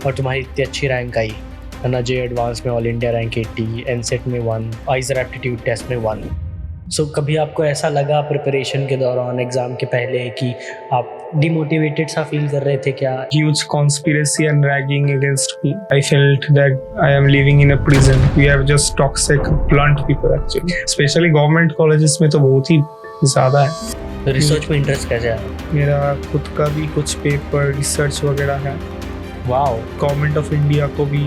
और तुम्हारी इतनी अच्छी रैंक आई है ना, जे एडवांस में ऑल इंडिया रैंक 80, एनसेट में 1, आइजर एप्टीट्यूड टेस्ट में 1। सो कभी आपको ऐसा लगा प्रिपरेशन के दौरान, एग्ज़ाम के पहले, कि आप डिमोटिवेटेड सा फील कर रहे थे क्या? Huge conspiracy and ragging against me. I felt that I am living in a prison. We are just toxic, blunt people actually. Especially government colleges में तो बहुत ही ज़्यादा है। तो रिसर्च में इंटरेस्ट कैसे आया? मेरा खुद का भी कुछ पेपर रिसर्च वगैरह है। वाओ। गवर्नमेंट ऑफ इंडिया को भी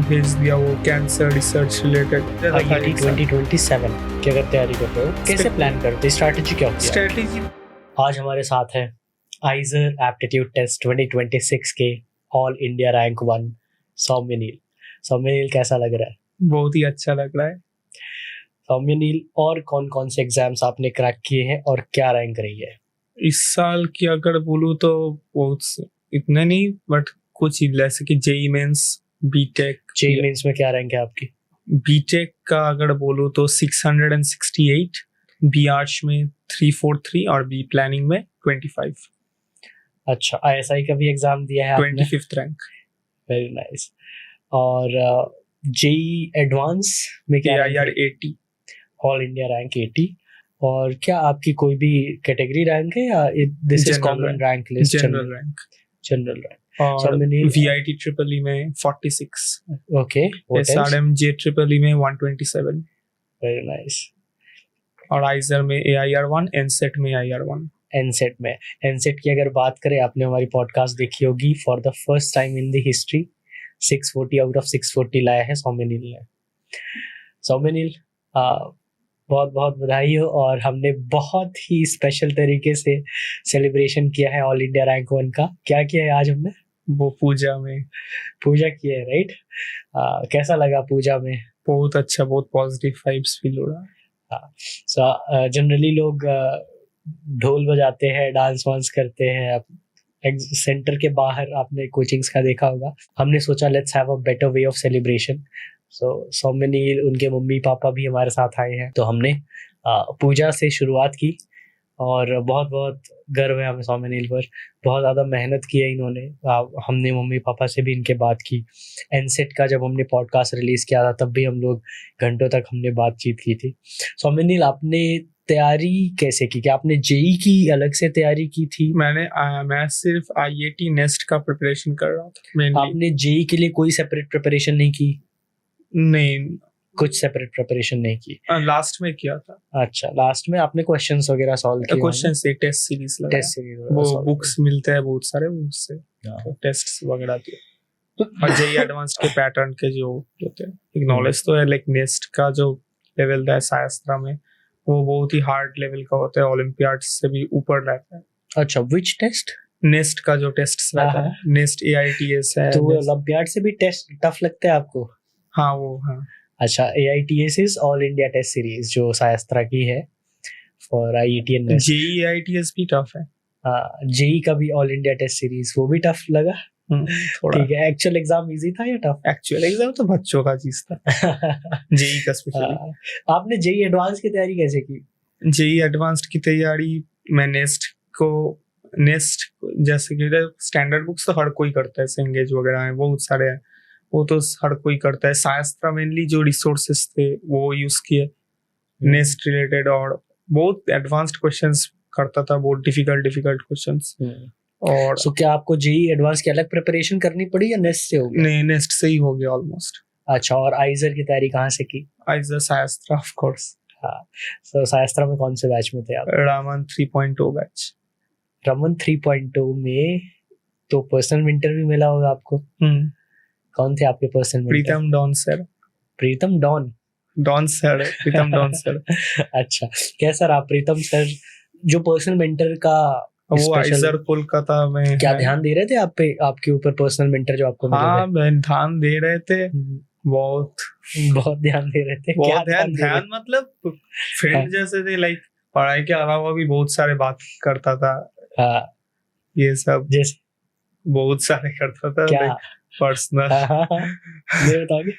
भेज दिया, वो कैंसर रिसर्च रिलेटेड। IIT 2027 की अगर तैयारी करते हो, कैसे प्लान करते हो, स्ट्रैटेजी क्या होती है? स्ट्रैटेजी आज हमारे साथ है आइजर एप्टीट्यूड टेस्ट 2026 के ऑल इंडिया रैंक 1 सौम्य नील। सौम्य नील, कैसा लग रहा है? बहुत ही अच्छा लग रहा है। सौम्य नील, और कौन कौन से एग्जाम्स आपने क्रैक किए हैं और क्या रैंक रही है? इस साल की अगर बोलूँ तो बहुत इतने नहीं, बट कुछ ही, जैसे कि JEE mains, BTech. JEE mains में क्या रैंक है आपकी? बीटेक का अगर बोलूँ तो 668, बी आर्ट्स में 343 और बी प्लानिंग में 25। अच्छा, ISI का भी एग्जाम दिया है आपने? 25th rank. Very nice. और जेई एडवांस में क्या AIR 80, ऑल इंडिया रैंक 80। और क्या आपकी कोई भी कैटेगरी रैंक है या this is common rank list? General rank. General rank. और VIT ट्रिपल ई में 46। ओके। SRMJ ट्रिपल ई में 127। Very nice. और आइजर में AIR 1, एनसेट में AIR 1। एनसेट में, एनसेट की अगर बात करें, आपने हमारी पॉडकास्ट देखी होगी, for the first time in the history 640 out of 640 लाया है सौम्य नील ने। सौम्य नील, बहुत बहुत बधाई हो। और हमने बहुत ही स्पेशल तरीके से सेलिब्रेशन किया है ऑल इंडिया रैंक 1 का। क्या किया है आज हमने? वो पूजा की है, राइट? कैसा लगा पूजा में? बहुत अच्छा, बहुत पॉजिटिव वाइब्स फील हो रहा है। सो जनरली लोग ढोल बजाते हैं, डांस वांस करते हैं सेंटर के बाहर, आपने कोचिंग्स का देखा होगा। हमने सोचा let's have a better way of celebration. So Saumya Neel, उनके मम्मी पापा भी हमारे साथ आए हैं, तो हमने पूजा से शुरुआत की। और बहुत बहुत गर्व है हमें सौम्य नील पर। बहुत ज़्यादा मेहनत की है इन्होंने। हमने मम्मी पापा से भी इनके बात की। एनसेट का जब हमने पॉडकास्ट रिलीज़ किया था, तब भी हम लोग घंटों तक हमने बातचीत की थी। सौम्य नील, आपने तैयारी कैसे की? क्या आपने जेई की अलग से तैयारी की थी? मैं सिर्फ IIT नेस्ट का प्रिपरेशन कर रहा था। आपने जेई के लिए कोई सेपरेट प्रिपरेशन नहीं की? नहीं, कुछ सेपरेट प्रिपरेशन नहीं की। लास्ट में किया था। अच्छा, लास्ट में आपने क्वेश्चंस वगैरह सॉल्व किए? क्वेश्चंस से टेस्ट सीरीज लगा। टेस्ट सीरीज वो बुक्स मिलते हैं बहुत सारे, उससे टेस्ट्स वगैरह दिए। और जेई एडवांस्ड के पैटर्न के जो होते हैं, एक नॉलेज तो है। लाइक नेस्ट का जो लेवल है शास्त्रा में, वो बहुत ही हार्ड लेवल का होता है, ओलंपियाड से भी ऊपर रहता है। अच्छा, व्हिच टेस्ट? नेस्ट का जो टेस्ट रहता है, नेस्ट AITS है। तो ओलंपियाड से भी टेस्ट टफ लगता है आपको? हाँ, वो हाँ। अच्छा, AITS is all India test series, जो शास्त्रा की है for IIT and NEST. JEE AITS भी टफ है। जेई का भी ऑल इंडिया टेस्ट सीरीज, वो भी टफ लगा? ठीक है। एक्चुअल एग्जाम इजी था या टफ? एक्चुअल एग्जाम तो बच्चों का चीज था। जेई का स्पेशली। आपने जेई एडवांस की तैयारी कैसे की? जेई एडवांस्ड की तैयारी मैं नेस्ट जैसे कि स्टैंडर्ड बुक्स तो हर कोई करता है, सेंगेज वगैरह है, बहुत सारे हैं, वो तो हर कोई करता है। शास्त्रा मेनली जो रिसोर्सेस थे वो यूज किए नेस्ट रिलेटेड, और बहुत एडवांस्ड क्वेश्चंस करता था, बहुत डिफिकल्ट क्वेश्चंस। और सो क्या आपको जेई एडवांस की अलग प्रिपरेशन करनी पड़ी या नेस्ट से हो गया? नहीं, नेस्ट से ही हो गया ऑलमोस्ट। अच्छा, और आइजर की तैयारी कहाँ से की? आइजर शास्त्रा ऑफ कोर्स। हाँ, सो शास्त्रा में कौन से बैच में थे आप? रमन 3.0 बैच। रमन 3.0 में तो पर्सनल मेंटर भी मिला होगा आपको। कौन थे आपके पर्सनल मेंटर? प्रीतम डॉन सर। प्रीतम डॉन सर। अच्छा, कैसा रहा प्रीतम सर जो पर्सनल मेंटर का? वो आइजर कोलकाता में क्या ध्यान दे रहे थे आप पे, आपके ऊपर पर्सनल मेंटर जो आपको मिले? हाँ, ध्यान दे रहे थे, बहुत ध्यान दे रहे थे। बहुत ध्यान मतलब फ्रेंड जैसे थे। लाइक पढ़ाई के अलावा भी बहुत सारे बात करता था। हाँ, ये सब जैसे बहुत सारे करता था। क्या पर्सनल ये बताओगे?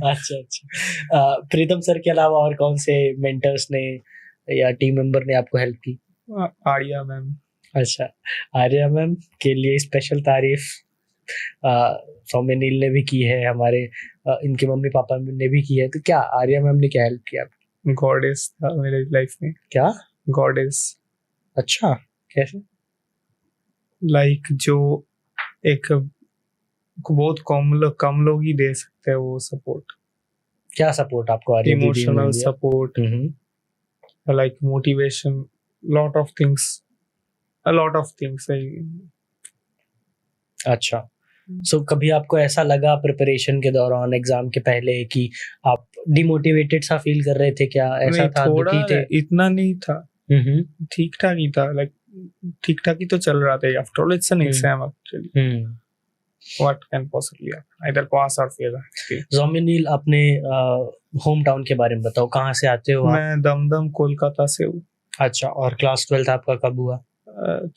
अच्छा। प्रीतम सर के अलावा और कौन से मेंटर्स ने या टीम मेंबर ने आपको हेल्प की? आर्या मैम। अच्छा, आर्या मैम के लिए स्पेशल तारीफ सौम्या नील ने भी की है, हमारे इनके मम्मी पापा ने भी की है, तो क्या आर्या मैम ने क्या हेल्प किया? गॉडेस था मेरे लाइफ में। क्या? गॉडेस अच्छा, कैसे? लाइक जो एक बहुत कम लोग ही दे सकते हैं वो सपोर्ट, क्या सपोर्ट आपको आर्या दीदी ने इमोशनल दिया? Support, like motivation, lot of things. अच्छा, सो कभी आपको ऐसा लगा प्रिपरेशन के दौरान, एग्जाम के पहले, कि आप डिमोटिवेटेड सा फील कर रहे थे? क्या ऐसा था? थोड़ा दुखी थे? इतना नहीं था, ठीक ठाक ही था, लाइक ठीक ठाक ही तो चल रहा था। After all it's an exam actually, what can possibly either pass or fail. Saumya नील, अपने होम टाउन के बारे में बताओ, कहाँ से आते हो आप? मैं दमदम कोलकाता से हूँ। अच्छा, और क्लास 12 आपका कब हुआ?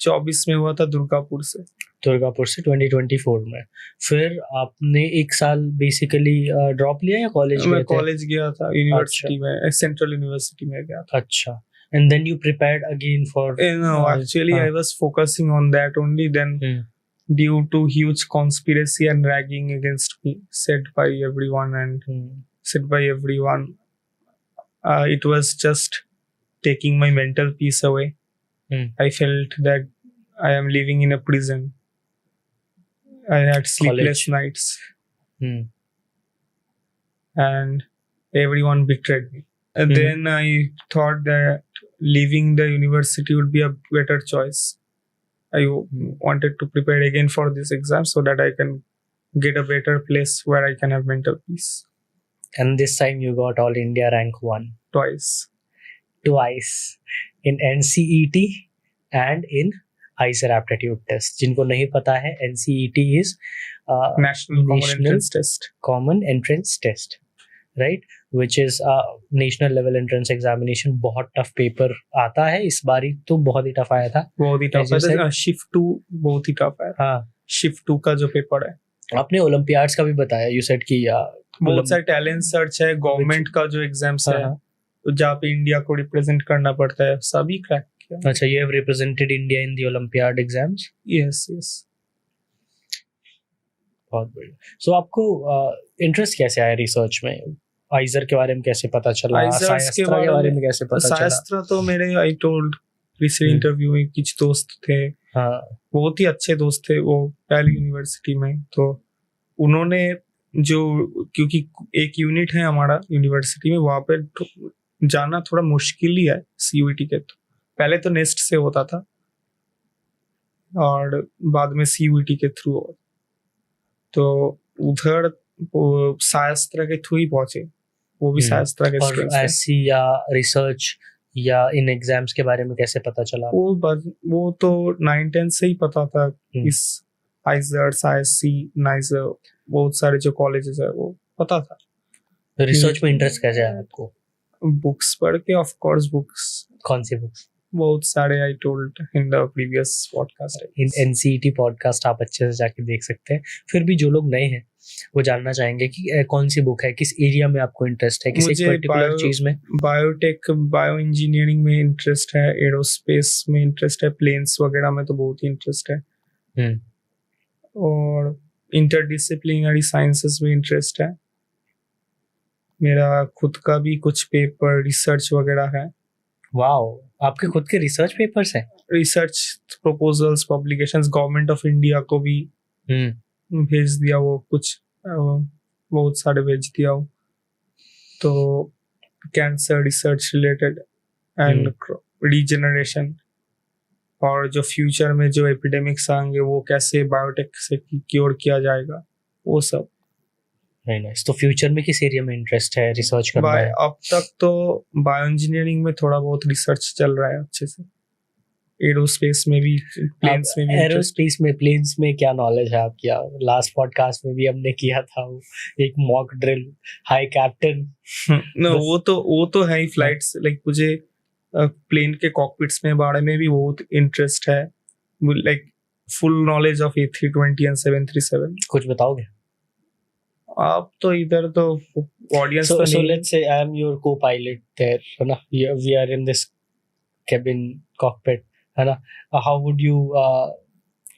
24 में हुआ था, दुर्गापुर से। 2024 में। फिर आपने एक साल बेसिकली ड्रॉप लिया या कॉलेज मैं गए थे? कॉलेज गया था, यूनिवर्सिटी में, सेंट्रल यूनिवर्सिटी में गया था। अच्छा, and then you prepared again for No, actually I was focusing on that only. Then due to huge conspiracy and ragging against me said by everyone, it was just taking my mental peace away. I felt that I am living in a prison. I had sleepless nights, and everyone betrayed me. And then I thought that leaving the university would be a better choice. I wanted to prepare again for this exam so that I can get a better place where I can have mental peace. And this time you got All India rank 1. Twice. In NCET and in ICER aptitude test. जिनको नहीं पता है, NCET is National Common Entrance Test, right? Which is national level entrance examination. बहुत tough paper आता है, इस बारी तो बहुत ही टफ आया था। बहुत ही टफ है। शिफ्ट 2 बहुत ही टफ है। हाँ, शिफ्ट 2 का जो पेपर है। आपने ओलंपियाड्स का भी बताया, यू सेड कि बहुत सारे टैलेंट सर्च है, गवर्नमेंट का जो एग्जाम्स है, जहाँ पे इंडिया को रिप्रेजेंट करना पड़ता है, सभी क्रैक किया। अच्छा, you have represented India in the Olympiad exams? Yes. बहुत बढ़िया। सो आपको इंटरेस्ट कैसे आया रिसर्च में? आइजर के बारे में कैसे पता चला? शास्त्रा के बारे में कैसे पता चला? शास्त्रा तो मेरे आई टोल्ड पिछले इंटरव्यू में कुछ दोस्त थे, बहुत ही अच्छे दोस्त थे वो पहली यूनिवर्सिटी में। तो उन्होंने जो, क्योंकि एक यूनिट है हमारा यूनिवर्सिटी में, वहाँ पे जाना थोड़ा मुश्किल ही है सीयूईटी के। तो पहले तो नेस्ट से होता था और बाद में सीयूईटी के थ्रू। तो उधर शास्त्रा के थ्रू ही पहुंचे, वो भी शास्त्रा के स्टूडेंट्स। और ऐसी या रिसर्च या इन एग्जाम्स के बारे में कैसे पता चला? वो तो 9-10 से ही पता था। इस आइजर, आईएससी, नाइजर, बहुत सारे जो कॉलेजेस है वो पता था। रिसर्च में इंटरेस्ट कैसे आया आपको? बुक्स पढ़ के, ऑफ कोर्स बुक्स। कौन सी बुक्स? बहुत सारे, I told in the previous podcast. In NCET podcast आप अच्छे से जाके देख सकते हैं। फिर भी जो लोग नए हैं वो जानना चाहेंगे कि कौन सी बुक है, किस एरिया में आपको इंटरेस्ट है, किसी पर्टिकुलर चीज में? बायोटेक, बायो इंजीनियरिंग में इंटरेस्ट है, एरोस्पेस में इंटरेस्ट है, प्लेन्स वगैरह में तो बहुत ही इंटरेस्ट है, और इंटरडिसिप्लिनरी साइंसेस में इंटरेस्ट है। मेरा खुद का भी कुछ पेपर रिसर्च वगैरह है। वाओ, आपके खुद के रिसर्च पेपर्स हैं? Research proposals, publications government of India को भी भेज दिया, वो कुछ बहुत सारे भेज दिया हो। तो cancer research related and regeneration, और जो फ्यूचर में जो एपिडेमिक्स आएंगे वो कैसे बायोटेक से क्योर किया जाएगा, वो सब। Very nice. तो फ्यूचर में किस एरिया में इंटरेस्ट है रिसर्च करना है? अब तक तो बायो इंजीनियरिंग में थोड़ा बहुत रिसर्च चल रहा है अच्छे से। एरोस्पेस में भी, प्लेन्स में भी। एरोस्पेस में, प्लेन्स में क्या नॉलेज है आपकी? लास्ट पॉडकास्ट में भी हमने किया था वो एक मॉक ड्रिल, हाई कैप्टन। वो तो है ही फ्लाइट्स। लाइक मुझे प्लेन के कॉकपिट्स में बारे में भी बहुत इंटरेस्ट है। Like full knowledge of A320 and 737। कुछ बताओगे आप? तो इधर तो ऑडियंस तो नहीं। So let's say I am your co-pilot there, है ना? We are in this cabin cockpit, है ना? How would you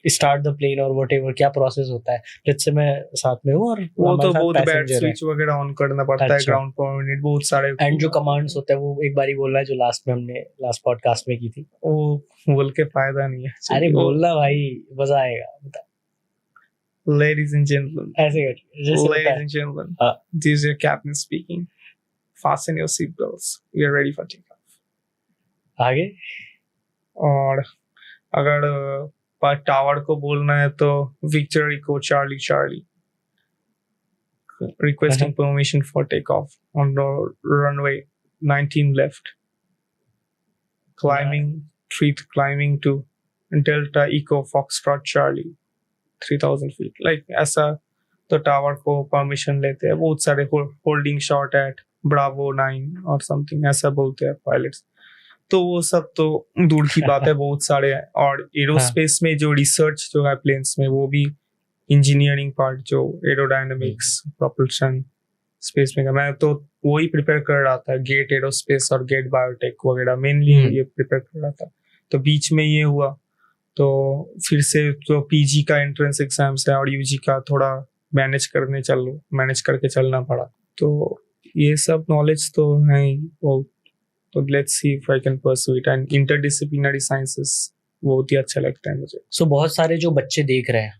start the plane और व्हाटएवर क्या प्रोसेस होता है? लेट्स से मैं साथ में हूँ और वो हमारे तो साथ बहुत बैड पैसेंजर है स्विच वगैरह ऑन करना पड़ता है, अच्छा ग्राउंड पावर यूनिट बहुत सारे, एंड जो कमांड्स होता है वो एक बारी बोलना है जो लास्ट में हमने लास्ट पॉडकास्ट में की थी। वो बोल के फायदा नहीं है। अरे बोलना भाई, मजा आएगा, बता। Ladies and gentlemen, ऐसे कर जैसे होता ladies है। and gentlemen, हाँ this is your captain speaking. Fasten your seatbelts. We are ready for takeoff. आगे और अगर पर टावर को बोलना है तो विक्टोरी को Charlie Charlie, requesting permission for takeoff on the runway 19 left, climbing to Delta Echo Foxtrot Charlie 3000 feet, like ऐसा तो टावर को परमिशन लेते हैं बहुत सारे, होल्डिंग शॉट एट ब्रावो 9 और समथिंग ऐसा बोलते हैं पायलट्स। तो वो सब तो दूर की बात है, बहुत सारे हैं। और एरोस्पेस में जो रिसर्च जो है प्लेन्स में, वो भी इंजीनियरिंग पार्ट जो एरोडायनामिक्स प्रोपल्शन स्पेस में, मैं तो वही प्रिपेयर कर रहा था, गेट एरोस्पेस और गेट बायोटेक वगैरह मेनली ये प्रिपेयर कर रहा था। तो बीच में ये हुआ तो फिर से जो पीजी का एंट्रेंस एग्जाम्स है और यूजी का थोड़ा मैनेज करके चलना पड़ा। तो ये सब नॉलेज तो है ही बहुत। तो let's see if I can pursue it, and interdisciplinary sciences बहुत ही अच्छा लगता है मुझे। सो बहुत सारे जो बच्चे देख रहे हैं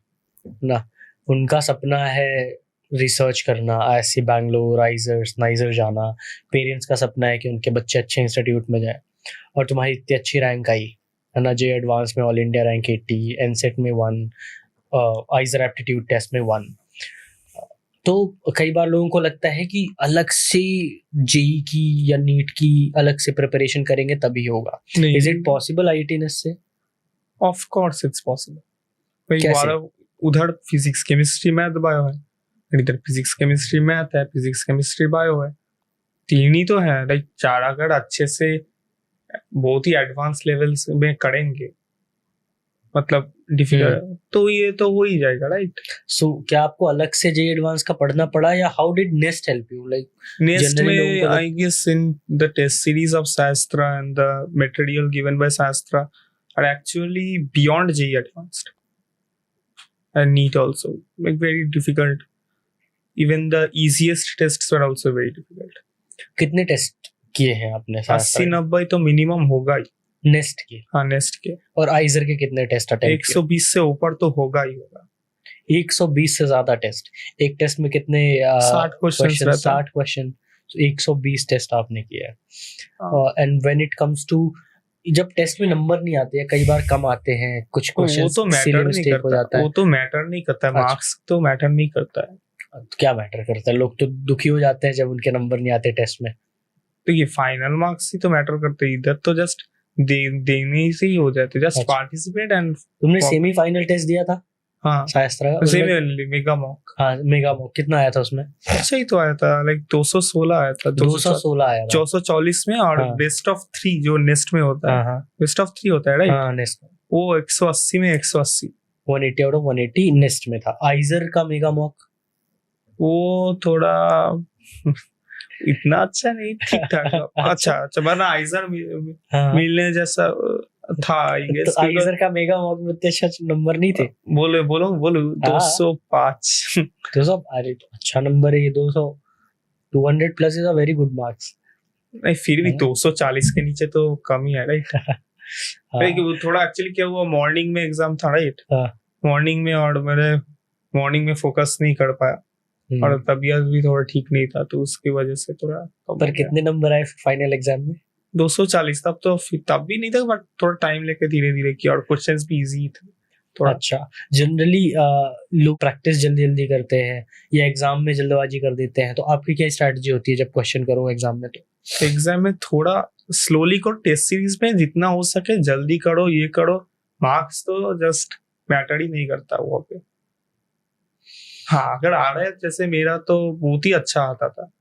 ना, उनका सपना है रिसर्च करना, IISc बैंगलोर, आइजर्स, नाइजर जाना। पेरेंट्स का सपना है कि उनके बच्चे अच्छे इंस्टीट्यूट में जाए, और तुम्हारी इतनी अच्छी रैंक आई है ना, जे एडवांस में ऑल इंडिया रैंक 80, एनसेट में 1, आइजर एप्टीट्यूड टेस्ट में 1। तो कई बार लोगों को लगता है कि अलग से जेई की या नीट की अलग से प्रिपरेशन करेंगे तभी होगा। इज इट पॉसिबल आईआईटीएस से? Of course it's possible. उधर फिजिक्स केमिस्ट्री मैथ बायो है, इधर फिजिक्स केमिस्ट्री मैथ है, फिजिक्स केमिस्ट्री बायो है, तीन ही तो है। लाइक चार अगर अच्छे से बहुत ही एडवांस लेवल्स में करेंगे, मतलब डिफिकल्ट, तो ये तो हो ही जाएगा, राइट? सो क्या आपको अलग से जे एडवांस का पढ़ना पड़ा, या how did NEST help you? Like NEST में I guess in the test series of Shastra and the material given by Shastra are actually beyond JEE advanced and NEET also, like very difficult. Even the easiest tests were also very difficult. कितने test किए हैं आपने? 80-90 तो minimum होगा ही nest के। हाँ nest के। और आइजर के कितने टेस्ट अटेम्प्ट? 120 से ऊपर तो होगा ही होगा। 120 से ज्यादा टेस्ट। एक टेस्ट में कितने 60 क्वेश्चन, 60 क्वेश्चन, 120 टेस्ट आपने किया है। And when it comes to, जब टेस्ट में नंबर नहीं आते हैं, कई बार कम आते हैं कुछ क्वेश्चन, वो तो मैटर नहीं करता, वो तो मैटर नहीं करता है, मार्क्स तो मैटर नहीं करता है। तो क्या मैटर करता है? लोग तो दुखी हो जाते हैं जब उनके नंबर नहीं आते टेस्ट में। तो ये फाइनल मार्क्स ही तो मैटर करते हैं, इधर तो जस्ट देने से ही हो जाते, जस्ट पार्टिसिपेट। एंड तुमने सेमीफाइनल टेस्ट दिया था? हाँ शास्त्रा का मेगा मॉक। हाँ मेगा मॉक कितना आया था उसमें? अच्छा ही तो आया था, लाइक 216 आया था। 216 आया था 440 में। और बेस्ट ऑफ 3 जो नेस्ट में होता है, बेस्ट ऑफ 3 होता है, राइट? हाँ नेस्ट में वो 180 में 180, 180 आउट ऑफ 180 नेस्ट में था। आइजर का मेगा मॉक वो थोड़ा इतना अच्छा नहीं, ठीक ठाक। अच्छा वरना आइजर मिलने जैसा था, आई गेस। तो आइजर का मेगा मॉक में इतने अच्छे नंबर नहीं थे। बोलो 205। 200, अरे तो अच्छा नंबर है ये। 200 plus is a very good marks. नहीं फिर भी 240 के नीचे तो कम ही है, राइट? वो थोड़ा एक्चुअली क्या हुआ, मॉर्निंग में एग्जाम था, राइट? मॉर्निंग में, और मेरे मॉर्निंग में फोकस नहीं कर पाया, और तबीयत भी थोड़ा ठीक नहीं था, तो उसकी वजह से थोड़ा। पर कितने नंबर आए फाइनल एग्जाम में? 240। तब भी नहीं था, बट थोड़ा टाइम लेके धीरे धीरे किया, और क्वेश्चंस भी इजी थे थोड़ा। अच्छा, जनरली लोग प्रैक्टिस जल्दी करते हैं या एग्जाम में जल्दबाजी कर देते हैं, तो आपकी क्या स्ट्रैटेजी होती है जब क्वेश्चन करो एग्जाम में? तो एग्जाम में थोड़ा स्लोली करो, टेस्ट सीरीज में जितना हो सके जल्दी करो, ये करो। मार्क्स तो जस्ट मैटर ही नहीं करता वहाँ पे। हाँ अगर आ रहा है, जैसे मेरा तो बहुत ही अच्छा आता था,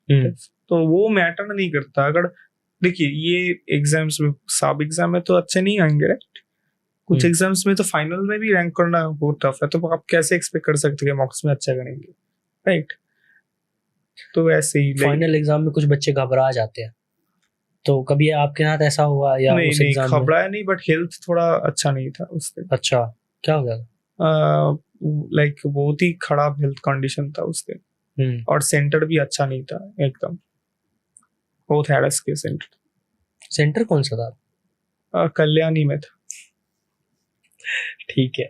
तो वो मैटर नहीं करता। अगर देखिए ये एग्जाम्स में, सब एग्जाम में तो अच्छे नहीं आएंगे, राइट? कुछ एग्जाम्स में तो फाइनल में भी रैंक करना बहुत टफ है, तो आप कैसे एक्सपेक्ट कर सकते हैं मार्क्स में अच्छा करेंगे, राइट? तो ऐसे ही फाइनल एग्जाम में कुछ बच्चे घबरा जाते हैं, तो कभी आपके साथ ऐसा हुआ? या नहीं घबराया नहीं, बट हेल्थ थोड़ा अच्छा नहीं था उस दिन। अच्छा, क्या हो गया था? लाइक बहुत ही खराब हेल्थ कंडीशन था उसके, और सेंटर भी अच्छा नहीं था एकदम, बहुत हैरस के सेंटर। सेंटर कौन सा था? कल्याणी में था। ठीक है,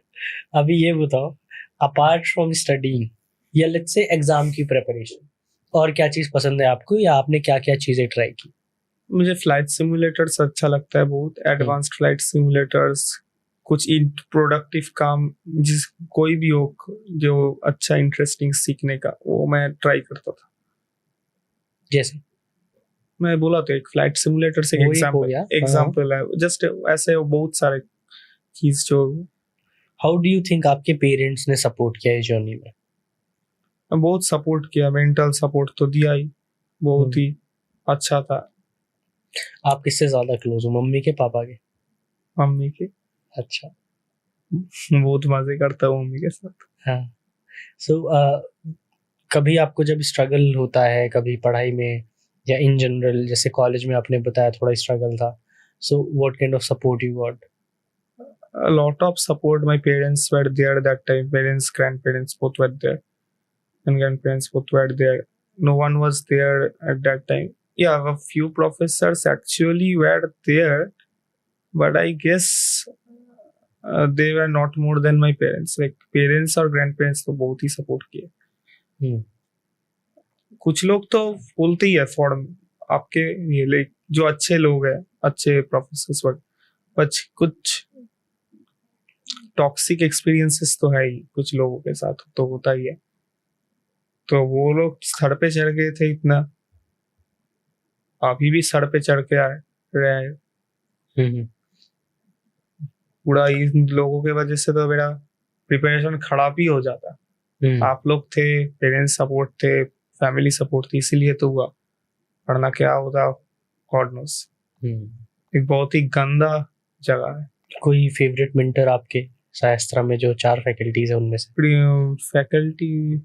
अभी ये बताओ, अपार्ट फ्रॉम स्टडीइंग या लेट्स से एग्जाम की प्रिपरेशन, और क्या चीज पसंद है आपको, या आपने क्या क्या चीजें ट्राई की? मुझे फ्लाइट सिमुलेटर्स अच्छा लगता है बहुत, एडवांस्ड फ्लाइट सिमुलेटर्स, कुछ प्रोडक्टिव काम जिस कोई भी हो जो अच्छा इंटरेस्टिंग सीखने का, वो मैं ट्राई करता था। जैसे मैं बोला तो एक फ्लाइट सिमुलेटर से वो एक हो गया, हाँ। एग्जाम्पल है, जस्ट ऐसे बहुत सारे चीज जो हाउ डू यू थिंक आपके पेरेंट्स ने सपोर्ट किया इस जर्नी में? बहुत सपोर्ट किया, मेंटल सपोर्ट तो दिया ही, बहुत ही अच्छा था। आप किससे ज्यादा क्लोज हो, मम्मी के पापा के? मम्मी के। अच्छा, बहुत मजे करता हूँ मम्मी के साथ। हाँ। सो कभी आपको जब स्ट्रगल होता है कभी पढ़ाई में या इन जनरल, जैसे कॉलेज में आपने बताया थोड़ा स्ट्रगल था, so what kind of support you got? A lot of support. My parents were there that time. Parents, grandparents both were there, and grandparents both were there. No one was there at that time. Yeah, a few professors actually were there, but I guess they were not more than my parents. Like parents और grandparents तो बहुत ही support किए। कुछ लोग तो बोलते ही है form आपके ये, लाइक जो अच्छे लोग हैं, अच्छे प्रोफेसर्स वगैरह, बट कुछ टॉक्सिक एक्सपीरियंसेस तो है ही कुछ लोगों के साथ, तो होता ही है। तो वो लोग सर पे चढ़ गए थे इतना, अभी भी सर पे चढ़ के आए रहे। पूरा इन लोगों के वजह से तो मेरा प्रिपरेशन खराब ही हो जाता। आप लोग थे, पेरेंट्स सपोर्ट थे, फैमिली सपोर्ट थी, इसीलिए तो हुआ, वरना क्या होता गॉड नोस। एक बहुत ही गंदा जगह है। कोई फेवरेट मेंटर आपके शास्त्रा में, जो 4 फैकल्टीज है उनमें से? फैकल्टी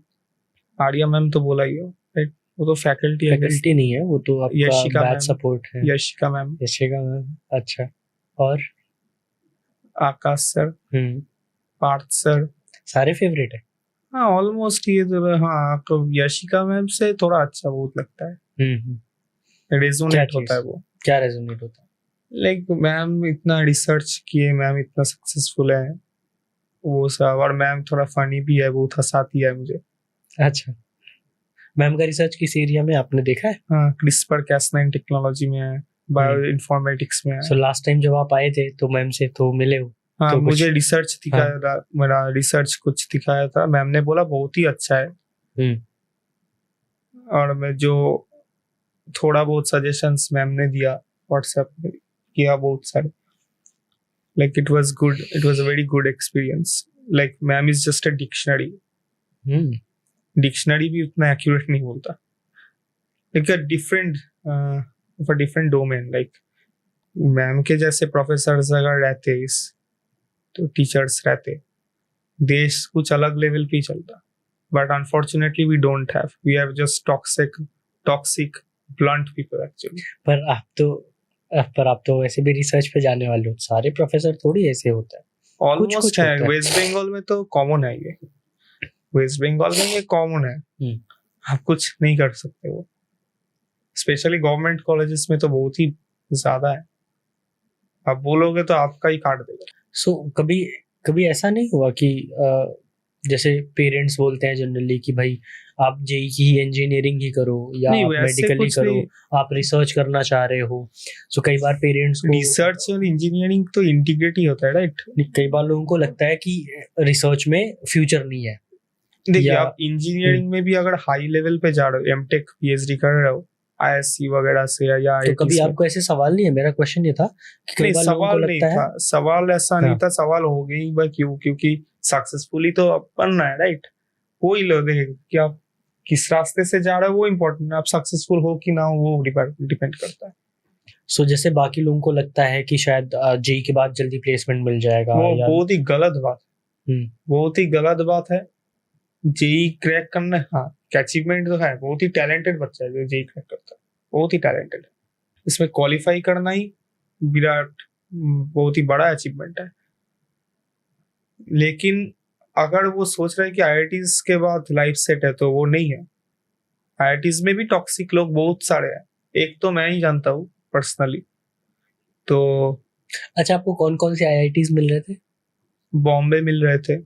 आर्या मैम तो बोला ही हो, राइट? वो तो फैकल्टी नहीं है, वो तो आपका बैच सपोर्ट है। यशिका मैम। अच्छा, और आकाश सर, पार्थ सर, सारे फेवरेट है। हाँ ऑलमोस्ट ये तो, हाँ तो यशिका मैम से थोड़ा अच्छा बहुत लगता है, रेजोनेट होता है वो। क्या रेजोनेट होता है? लाइक मैम इतना रिसर्च किए, मैम इतना सक्सेसफुल है वो सब, और मैम थोड़ा फनी भी है, बहुत हंसाती है मुझे। अच्छा, मैम का रिसर्च किस एरिया में आपने देखा है? हाँ, क्रिस्पर कैस9 टेक्नोलॉजी में है, बायो इन्फॉर्मेटिक्स में है। सो लास्ट टाइम जब आप आए थे तो मैम से तो मिले हो? हाँ, तो मुझे रिसर्च दिखाया था, मेरा रिसर्च कुछ दिखाया था, मैम ने बोला बहुत ही अच्छा है। और मैं जो थोड़ा बहुत सजेशंस मैम ने दिया व्हाट्सएप पे किया बहुत सारे, like it was good, it was a very good experience. Like ma'am is just a dictionary. Dictionary भी उतना accurate नहीं बोलता, like a different domain. Like ma'am के जैसे प्रोफेसर्स अगर रहते इस, तो टीचर्स रहते, देश कुछ अलग लेवल पे चलता, but unfortunately we don't have, we have just toxic blunt people actually. पर आप तो वैसे भी रिसर्च पे जाने वाले हो, सारे प्रोफेसर थोड़ी ऐसे होता है। ऑलमोस्ट है, वेस्ट बंगाल में तो कॉमन है ये, वेस्ट बंगाल में ये कॉमन है, आप कुछ नहीं कर सकते वो, स्पेशली गवर्नमेंट कॉलेजेस में तो बहुत ही ज्यादा है, आप बोलोगे तो आपका ही काट देगा। सो कभी ऐसा नहीं हुआ कि जैसे पेरेंट्स बोलते हैं जनरली कि भाई आप जेई की इंजीनियरिंग ही करो या आप मेडिकल ही करो, आप रिसर्च करना चाह रहे हो, सो कई बार पेरेंट्स को रिसर्च और इंजीनियरिंग तो इंटीग्रेट ही होता है, राइट? कई बार लोगों को लगता है कि रिसर्च में फ्यूचर नहीं है। देखिए आप इंजीनियरिंग में भी अगर हाई लेवल पे जा रहे हो, एमटेक पीएचडी कर रहे हो आईएससी वगैरह से या तो कभी आपको ऐसे सवाल नहीं है? मेरा क्वेश्चन ये था कि कई बार लोगों को लगता है, सवाल ऐसा नहीं था, सवाल हो गई भाई क्योंकि सक्सेसफुली तो बनना है, राइट? कोई लोग देखेगा कि आप किस रास्ते से जा रहे हो, वो इम्पोर्टेंट है, आप सक्सेसफुल हो कि ना हो वो डिपेंड करता है। सो जैसे बाकी लोगों को लगता है कि शायद जेई के बाद जल्दी प्लेसमेंट मिल जाएगा, वो बहुत ही गलत बात, बहुत ही गलत बात है। जेई क्रैक करना, हाँ अचीवमेंट तो है, बहुत ही टैलेंटेड बच्चा है जो जेई क्रैक करता है, बहुत ही टैलेंटेड है, इसमें क्वालिफाई करना ही विराट बहुत ही बड़ा अचीवमेंट है। लेकिन अगर वो सोच रहा है कि आईआईटीज के बाद लाइफ सेट है तो वो नहीं है। आईआईटीज में भी टॉक्सिक लोग बहुत सारे हैं, एक तो मैं ही जानता हूँ पर्सनली। तो अच्छा, आपको कौन कौन से आईआईटीज मिल रहे थे? बॉम्बे मिल रहे थे,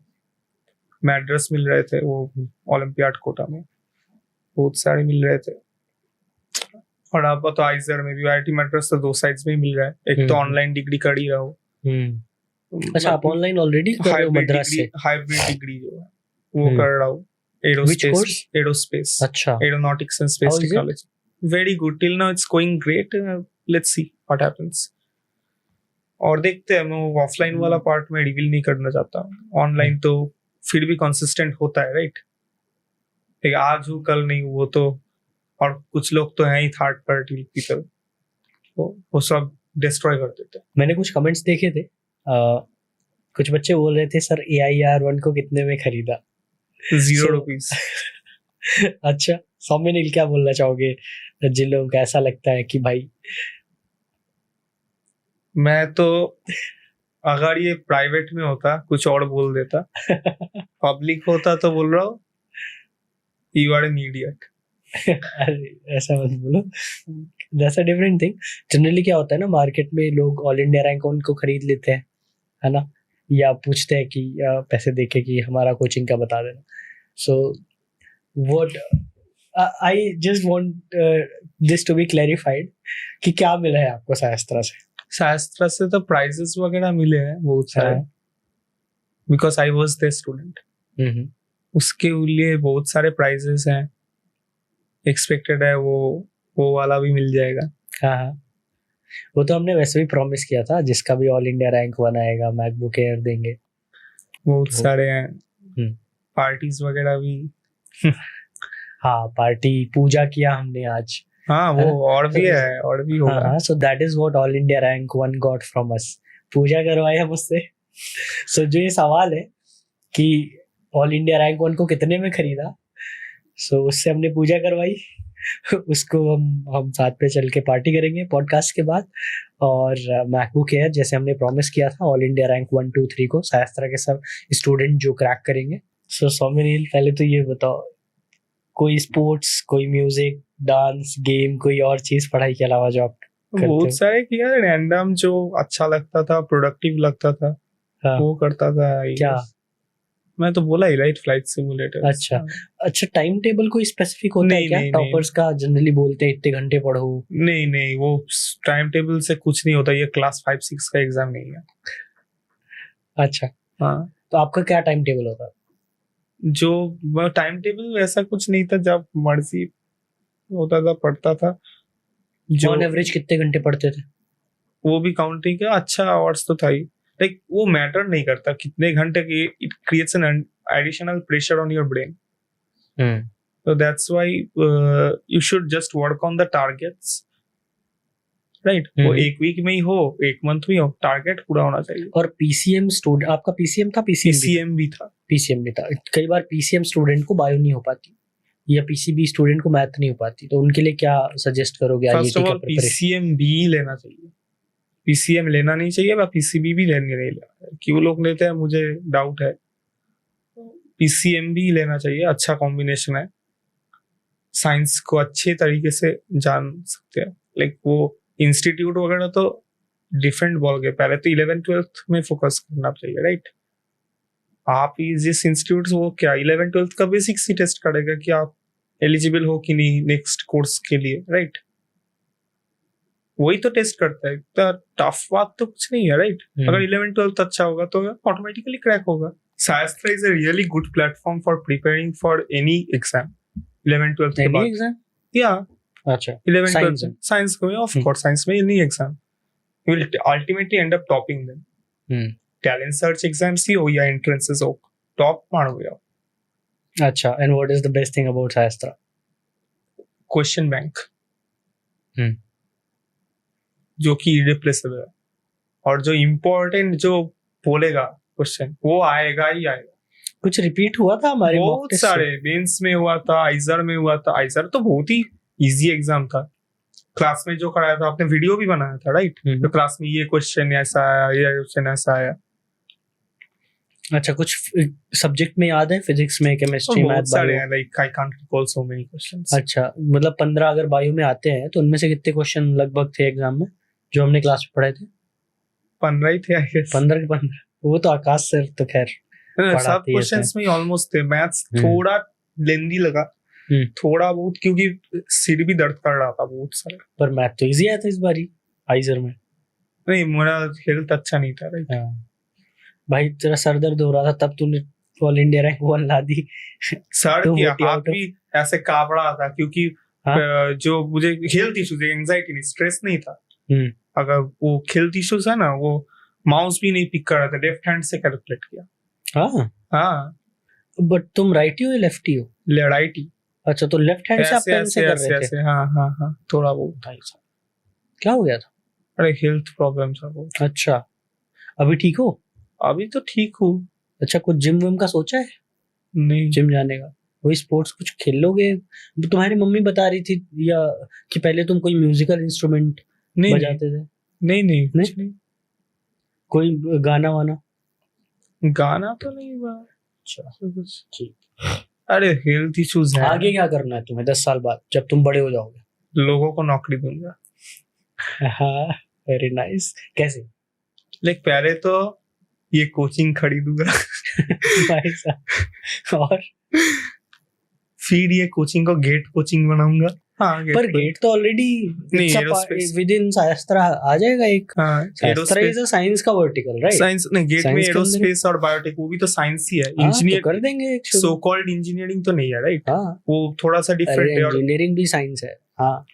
मैड्रास मिल रहे थे, वो ओलंपियाड कोटा में बहुत सारे मिल रहे थे। और आप तो आइजर में भी, आईआईटी मैड्रास तो 2 साइड्स में ही मिल रहा है, एक तो ऑनलाइन डिग्री कर ही रहा हो। अच्छा, आप ऑनलाइन ऑलरेडी कर रहे हो मद्रास से? हाइब्रिड डिग्री जो है वो कर रहा हूँ, एरोस्पेस, अच्छा, aeronautics and space technology. Very good, till now it's going great, let's see what happens. और देखते हैं, मैं ऑफलाइन वाला पार्ट में रिवील नहीं करना चाहता, ऑनलाइन तो फिर भी कंसिस्टेंट होता है, राइट? एक आज हूँ कल नहीं, वो तो, और कुछ लोग तो हैं ही थर्ड पार्टी पीपल, वो सब डिस्ट्रॉय कर देते हैं। मैंने कुछ कमेंट्स देखे थे, कुछ बच्चे बोल रहे थे सर AIR-1 को कितने में खरीदा? 0 रुपीज। अच्छा, सौम्य क्या बोलना चाहोगे जिन लोगों को ऐसा लगता है कि भाई? मैं तो अगर ये प्राइवेट में होता कुछ और बोल देता, पब्लिक होता तो बोल रहा हूँ यू आर एन इडियट। अरे ऐसा मत बोलो, that's a different thing. Generally क्या होता है ना, मार्केट में लोग ऑल इंडिया रैंक उनको खरीद लेते हैं, है ना, या पूछते हैं कि पैसे देके कि हमारा कोचिंग का बता देना। So what I just want this to be clarified कि क्या मिला है आपको शास्त्रा से? शास्त्रा से तो प्राइजेस वगैरह मिले हैं बहुत सारे, because I was the student. उसके लिए बहुत सारे प्राइजेस हैं, एक्सपेक्टेड है वो वाला भी मिल जाएगा। हाँ, वो तो हमने वैसे भी प्रॉमिस किया था, जिसका भी ऑल इंडिया रैंक 1 आएगा मैकबुक एयर देंगे। बहुत सारे हैं, पार्टीज वगैरह भी। हाँ, पार्टी पूजा किया हमने आज। हाँ, वो और भी है, और भी होगा। हाँ, so that is what all India rank 1 got from us. पूजा करवाया मुझसे। सो जो ये सवाल है कि ऑल इंडिया रैंक 1 को कितने में खरीदा, सो उससे हमने पूजा करवाई। उसको हम साथ पे चल के पार्टी करेंगे पॉडकास्ट के बाद। और मैकबुक एयर जैसे हमने प्रॉमिस किया था ऑल इंडिया रैंक 1, 2, 3 को शास्त्रा के सब स्टूडेंट जो क्रैक करेंगे। सो सौम्य, पहले तो ये बताओ, कोई स्पोर्ट्स, कोई म्यूजिक, डांस, गेम, कोई और चीज पढ़ाई के अलावा जो आप करते हो? बहुत सारे किया, रैंडम जो अच्छा लगता था, प्रोडक्टिव लगता था, वो करता था। क्या? मैं तो बोला ही, राइट, फ्लाइट सिमुलेटर। अच्छा, टाइम टेबल कोई स्पेसिफिक होता है क्या? टॉपर्स का जनरली बोलते हैं इतने घंटे पढ़ो। नहीं, वो टाइम टेबल से कुछ नहीं होता, ये क्लास 5-6 का एग्जाम नहीं है। अच्छा, हाँ, तो आपका क्या टाइम टेबल होता? जो टाइम टेबल ऐसा कुछ नहीं था, जब मर्जी होता था पढ़ता था। जो ऑन एवरेज कितने घंटे पढ़ते थे? वो भी काउंटिंग का अच्छा आवर्स तो था ही, लाइक वो मैटर नहीं करता कितने घंटे की, it creates an additional pressure on your brain. So that's why you should just work on the targets, right? वो एक वीक में ही हो, एक मंथ में हो, टारगेट पूरा होना चाहिए। और पीसीएम स्टूडेंट, आपका पीसीएम था? पीसीएम भी था। पीसीएम भी था। कई बार पीसीएम स्टूडेंट को बायो नहीं हो पाती, या पीसीबी स्टूडेंट को मैथ नहीं हो पाती, तो उनके लिए क्या सजेस्ट करोगे? फर्स्ट ऑफ ऑल पीसीएम भी लेना चाहिए, पीसीएम लेना नहीं चाहिए, या पीसीबी भी लेने नहीं लेना। क्यों लोग लेते हैं मुझे डाउट है। पीसीएम भी लेना चाहिए, अच्छा कॉम्बिनेशन है, साइंस को अच्छे तरीके से जान सकते हैं। लाइक वो इंस्टीट्यूट वगैरह तो डिफरेंट बॉल गए, पहले तो 11th-12th में फोकस करना चाहिए, राइट? आप जिस इंस्टीट्यूट, वो क्या 11th-12th का बेसिक्स ही टेस्ट करेगा कि आप एलिजिबल हो कि नहीं नेक्स्ट कोर्स के लिए, राइट? वही तो टेस्ट करता है, तो टफ बात तो कुछ नहीं है, राइट? अगर 11th-12th अच्छा होगा तो ऑटोमेटिकली क्रैक होगा। शास्त्रा is a really good platform for preparing for any exam 11th-12th के बाद। एग्जाम? या अच्छा, 11th-12th साइंस में, ऑफ कोर्स साइंस में any exam you will ultimately end up topping them. Talent search exams ही हो या entrances हो, top मारोगे आप। अच्छा, and what is the best thing about शास्त्रा? Question bank, जो कि irreplaceable है, और जो important जो बोलेगा क्वेश्चन वो आएगा ही आएगा। कुछ रिपीट हुआ था हमारे बहुत सारे, मेंस में हुआ था, आइजर में हुआ था। आइजर तो बहुत ही इजी एग्जाम था, क्लास में जो कराया था आपने, वीडियो भी बनाया था, राइट? तो क्लास में ये क्वेश्चन ऐसा आया, ये क्वेश्चन ऐसा आया। अच्छा, कुछ सब्जेक्ट में याद है? फिजिक्स में, केमिस्ट्री, मैथ, बहुत सारे बायो? हैं, like I can't recall so many questions. अच्छा, मतलब 15 अगर बायो में आते हैं तो उनमें से कितने क्वेश्चन लगभग थे एग्जाम में जो हमने क्लास में पढ़े थे? 15 ही थे आई गेस। 15 के 15? वो तो आकाश सर तो खैर सब पढ़ाते ही क्वेश्चंस में ऑलमोस्ट थे। मैथ्स थोड़ा लेंदी लगा, थोड़ा बहुत, क्योंकि सिर भी दर्द कर रहा था बहुत सारा। पर मैथ तो इजी आया था इस बारी आइजर में। नहीं, मेरा हेल्थ अच्छा नहीं था, राइट। भाई तेरा सर दर्द हो रहा था तब तूने ऑल इंडिया रैंक 1 ला दी। सर तो की मोटी हाथ out of- भी ऐसे कांप रहा था, क्योंकि जो मुझे हेल्थ इश्यूज, एंजाइटी नहीं, स्ट्रेस नहीं था। अगर वो हेल्थ इश्यूज है ना, वो माउस भी नहीं पिक कर रहा था, लेफ्ट हैंड से कैलकुलेट किया। हाँ, बट तुम राइटी हो या लेफ्टी हो? राइटी। अच्छा, तो लेफ्ट हैंड से आप ऐसे पेन से ऐसे कर रहे थे? ऐसे, हाँ, थोड़ा बहुत। भाई साहब, क्या हो गया था? अरे हेल्थ प्रॉब्लम था बहुत। अच्छा, अभी ठीक हो? अभी तो ठीक हूँ। अच्छा, कुछ जिम विम का सोचा है? नहीं, जिम जाने का? कोई स्पोर्ट्स कुछ खेल लोगे? तुम्हारी मम्मी बता रही थी या कि पहले तुम कोई म्यूजिकल इंस्ट्रूमेंट बजाते थे? नहीं, कुछ नहीं। कोई गाना वाना? गाना तो नहीं हुआ। अच्छा, ठीक। अरे हेल्थ इश्यूज है। आगे क्या करना है तुम्हें 10 साल बाद जब तुम बड़े हो जाओगे? लोगों को नौकरी दूंगा। हाँ, वेरी नाइस। कैसे? लाइक पहले तो ये कोचिंग खरीदूंगा। भाई साहब, और फिर ये कोचिंग को गेट कोचिंग बनाऊंगा। हाँ, पर गेट तो ऑलरेडी विद इन शास्त्रा आ जाएगा एक। शास्त्रा इज अ साइंस का वर्टिकल, राइट? साइंस नहीं, गेट में एरोस्पेस और बायोटेक, वो भी तो साइंस ही है। इंजीनियर तो कर देंगे, सो कॉल्ड इंजीनियरिंग तो नहीं है, राइट? हाँ, वो थोड़ा सा डिफरेंट है। इंजीनियरिंग भी साइंस है। हाँ,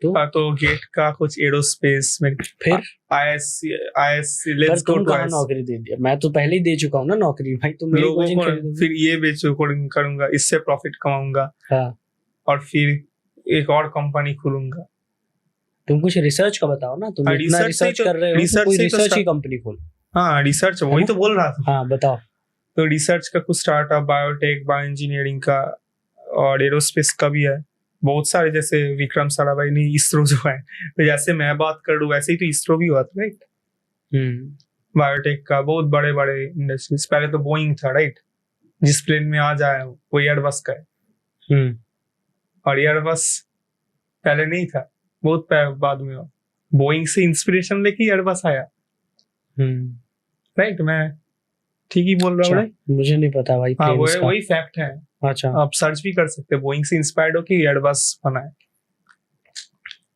तो गेट का कुछ एरोस्पेस में, फिर ISC let's go to ISC. नौकरी दे दिया, मैं तो पहले ही दे चुका हूँ ना नौकरी। भाई तुम मेरी कोचिंग खरीदोगे? फिर ये बेचो करूंगा, इससे प्रॉफिट कमाऊंगा। हाँ, और फिर एक और कंपनी खोलूंगा। तुम कुछ रिसर्च का बताओ ना, तुम इतना रिसर्च कर रहे हो तो कोई रिसर्च की कंपनी खोल। हाँ, रिसर्च वही तो बोल रहा था। हाँ, बताओ। तो रिसर्च का कुछ स्टार्टअप, बायोटेक, बायो इंजीनियरिंग का और एरोस्पेस का भी है बहुत सारे। जैसे विक्रम साराभाई ने इसरो जो है, तो जैसे मैं बात कर रहा हूँ वैसे ही तो इसरो भी हुआ था, राइट? बायोटेक का बहुत बड़े बड़े इंडस्ट्रीज। पहले तो बोइंग था, राइट? जिस प्लेन में आज आया हूँ वो एयरबस का है। और एयरबस पहले नहीं था, बहुत बाद में हुआ। बोइंग से इंस्पिरेशन लेके एयरबस आया, राइट? मैं ठीक ही बोल रहा हूँ? मुझे नहीं पता भाई। हाँ, वही फैक्ट है। अच्छा, आप सर्च भी कर सकते हैं, बोइंग से इंस्पायर्ड होके एयरबस बना है।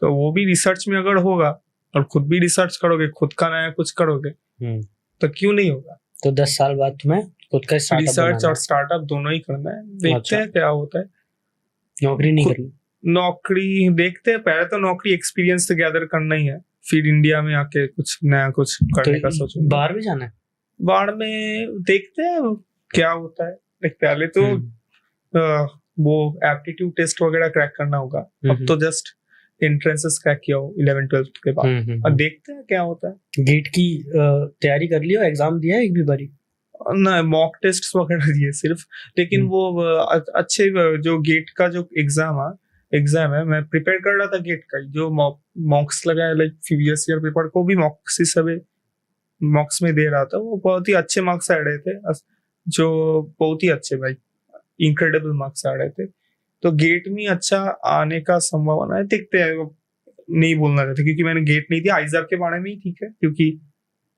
तो वो भी रिसर्च में अगर होगा और खुद भी रिसर्च करोगे, खुद का नया कुछ करोगे, तो क्यों नहीं होगा? तो 10 साल बाद तुम्हें खुद का रिसर्च और स्टार्टअप दोनों ही करना है। देखते हैं क्या होता है। नौकरी नहीं करनी? नौकरी देखते हैं, पहले तो नौकरी एक्सपीरियंस तो गैदर करना ही है, फिर इंडिया में आके कुछ नया कुछ करने का सोचूंगा। बाहर भी जाना है? बाहर में देखते हैं क्या होता है। पहले तो वो एप्टीट्यूड टेस्ट वगैरह क्रैक करना होगा। अब तो जस्ट एंट्रेंसेस क्रैक किया हो 11-12 के बाद। अब देखते हैं क्या होता है। गेट की तैयारी कर लियो? एग्जाम दिया है एक भी बारी? ना, मॉक टेस्ट वगैरह दिए सिर्फ। लेकिन वो अच्छे जो गेट का जो एग्जाम है, मैं प्रिपेयर कर रहा था गेट का। जो मॉक्स लगाया, लाइक प्रीवियस ईयर पेपर को भी मॉक्स में दे रहा था, वो बहुत ही अच्छे मार्क्स आ रहे थे, जो बहुत ही अच्छे, भाई इनक्रेडिबल मार्क्स आ रहे थे। तो गेट में अच्छा आने का संभावना है, देखते हैं। नहीं बोलना रहता क्योंकि मैंने गेट नहीं दिया। आइजर के बारे में ही ठीक है, क्योंकि